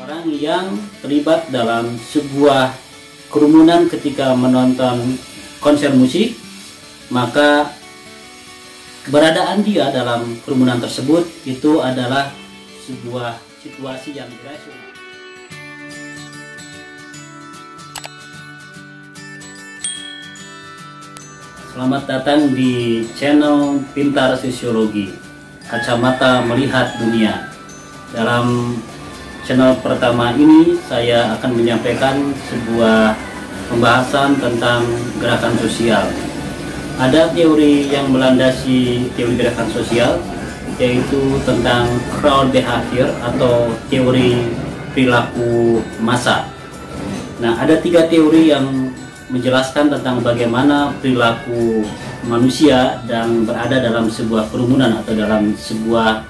Orang yang terlibat dalam sebuah kerumunan ketika menonton konser musik, maka keberadaan dia dalam kerumunan tersebut itu adalah sebuah situasi yang irasional. Selamat datang di channel Pintar Sosiologi, Kacamata Melihat Dunia. Dalam channel pertama ini saya akan menyampaikan sebuah pembahasan tentang gerakan sosial. Ada teori yang melandasi teori gerakan sosial, yaitu tentang crowd behavior atau teori perilaku massa. Nah, ada 3 teori yang menjelaskan tentang bagaimana perilaku manusia dan berada dalam sebuah kerumunan atau dalam sebuah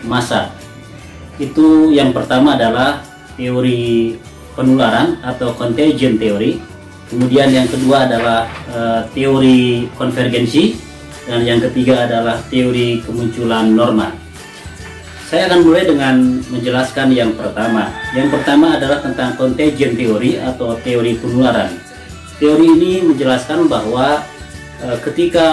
massa. Itu yang pertama adalah teori penularan atau contagion theory. Kemudian yang kedua adalah teori konvergensi, dan yang ketiga adalah teori kemunculan norma. Saya akan mulai dengan menjelaskan yang pertama. Yang pertama adalah tentang contagion theory atau teori penularan. Teori ini menjelaskan bahwa ketika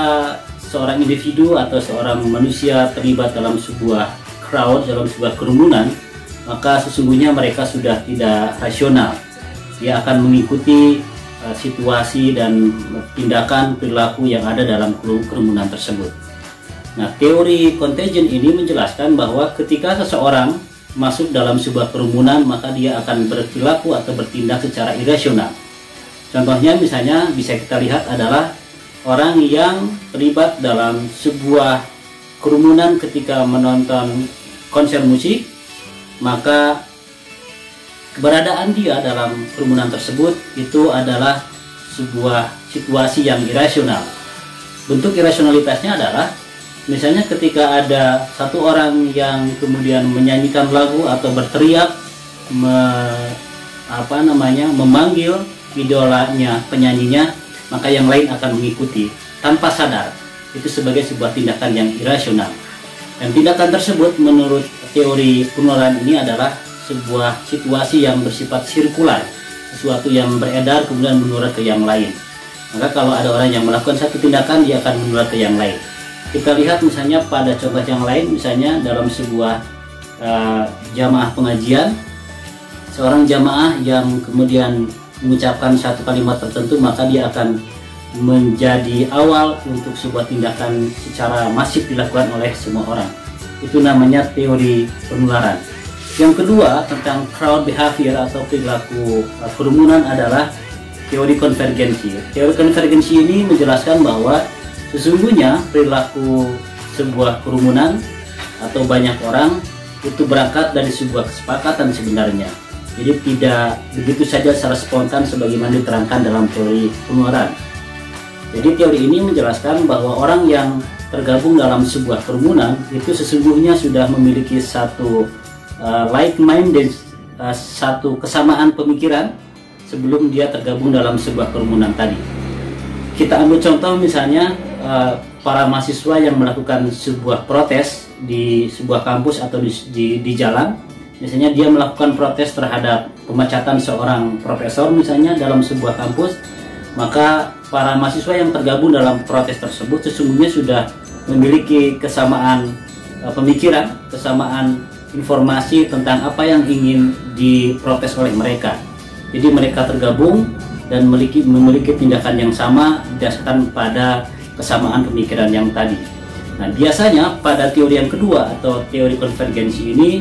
seorang individu atau seorang manusia terlibat dalam sebuah crowd, dalam sebuah kerumunan, maka sesungguhnya mereka sudah tidak rasional. Dia akan mengikuti situasi dan tindakan perilaku yang ada dalam kerumunan tersebut. Nah, teori contagion ini menjelaskan bahwa ketika seseorang masuk dalam sebuah kerumunan, maka dia akan berperilaku atau bertindak secara irasional. Contohnya misalnya bisa kita lihat adalah orang yang terlibat dalam sebuah kerumunan ketika menonton konser musik, maka keberadaan dia dalam kerumunan tersebut itu adalah sebuah situasi yang irasional. Bentuk irasionalitasnya adalah misalnya ketika ada satu orang yang kemudian menyanyikan lagu atau berteriak memanggil idolanya, penyanyinya, maka yang lain akan mengikuti tanpa sadar. Itu sebagai sebuah tindakan yang irasional. Dan tindakan tersebut menurut teori penularan ini adalah sebuah situasi yang bersifat sirkular, sesuatu yang beredar kemudian menular ke yang lain. Maka kalau ada orang yang melakukan satu tindakan, dia akan menular ke yang lain. Kita lihat misalnya pada contoh yang lain, misalnya dalam sebuah jamaah pengajian, seorang jamaah yang kemudian mengucapkan satu kalimat tertentu, maka dia akan menjadi awal untuk sebuah tindakan secara masif dilakukan oleh semua orang. Itu namanya teori penularan. Yang kedua tentang crowd behavior atau perilaku kerumunan adalah teori konvergensi. Teori konvergensi ini menjelaskan bahwa sesungguhnya perilaku sebuah kerumunan atau banyak orang itu berangkat dari sebuah kesepakatan sebenarnya. Jadi tidak begitu saja secara spontan sebagaimana diterangkan dalam teori penularan. Jadi teori ini menjelaskan bahwa orang yang tergabung dalam sebuah kerumunan itu sesungguhnya sudah memiliki satu like-minded, satu kesamaan pemikiran sebelum dia tergabung dalam sebuah kerumunan tadi. Kita ambil contoh misalnya para mahasiswa yang melakukan sebuah protes di sebuah kampus atau di jalan. Misalnya dia melakukan protes terhadap pemecatan seorang profesor misalnya dalam sebuah kampus, maka para mahasiswa yang tergabung dalam protes tersebut sesungguhnya sudah memiliki kesamaan pemikiran, kesamaan informasi tentang apa yang ingin diprotes oleh mereka. Jadi mereka tergabung dan memiliki tindakan yang sama berdasarkan pada kesamaan pemikiran yang tadi. Nah, biasanya pada teori yang kedua atau teori konvergensi ini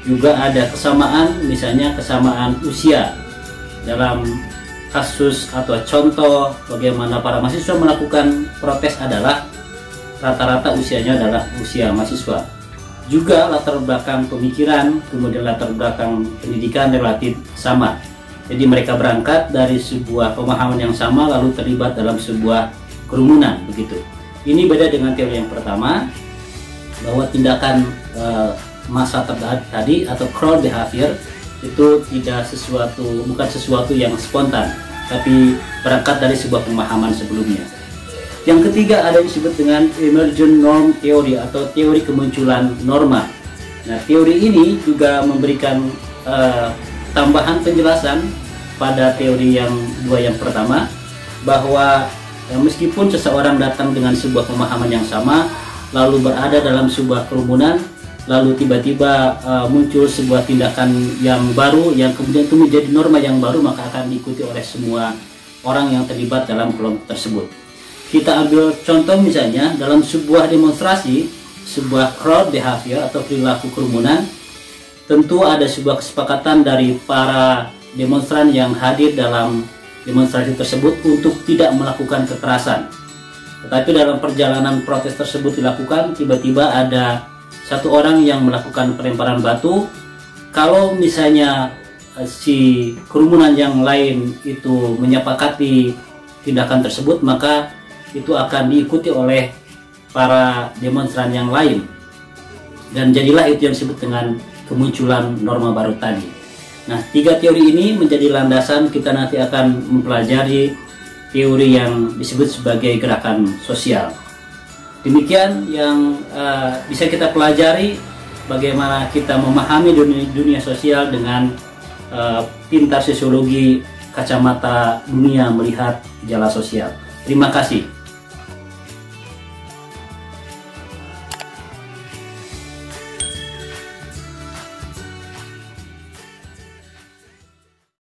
juga ada kesamaan, misalnya kesamaan usia. Dalam kasus atau contoh bagaimana para mahasiswa melakukan protes adalah rata-rata usianya adalah usia mahasiswa. Juga latar belakang pemikiran, kemudian latar belakang pendidikan relatif sama. Jadi mereka berangkat dari sebuah pemahaman yang sama lalu terlibat dalam sebuah kerumunan begitu. Ini beda dengan teori yang pertama, bahwa tindakan massa tadi atau crowd behavior itu bukan sesuatu yang spontan, tapi berangkat dari sebuah pemahaman sebelumnya. Yang ketiga ada yang disebut dengan emergent norm theory atau teori kemunculan norma. Nah, teori ini juga memberikan tambahan penjelasan pada teori yang dua yang pertama, bahwa meskipun seseorang datang dengan sebuah pemahaman yang sama, lalu berada dalam sebuah kerumunan, lalu tiba-tiba muncul sebuah tindakan yang baru yang kemudian itu menjadi norma yang baru, maka akan diikuti oleh semua orang yang terlibat dalam kelompok tersebut. Kita ambil contoh misalnya dalam sebuah demonstrasi, sebuah crowd behavior atau perilaku kerumunan, tentu ada sebuah kesepakatan dari para demonstran yang hadir dalam demonstrasi tersebut untuk tidak melakukan kekerasan. Tetapi dalam perjalanan protes tersebut dilakukan, tiba-tiba ada satu orang yang melakukan pelemparan batu. Kalau misalnya si kerumunan yang lain itu menyepakati tindakan tersebut, maka itu akan diikuti oleh para demonstran yang lain, dan jadilah itu yang disebut dengan kemunculan norma baru tadi. Nah, tiga teori ini menjadi landasan kita nanti akan mempelajari teori yang disebut sebagai gerakan sosial. Demikian yang bisa kita pelajari, bagaimana kita memahami dunia sosial dengan pintar sosiologi kacamata dunia melihat gejala sosial. Terima kasih.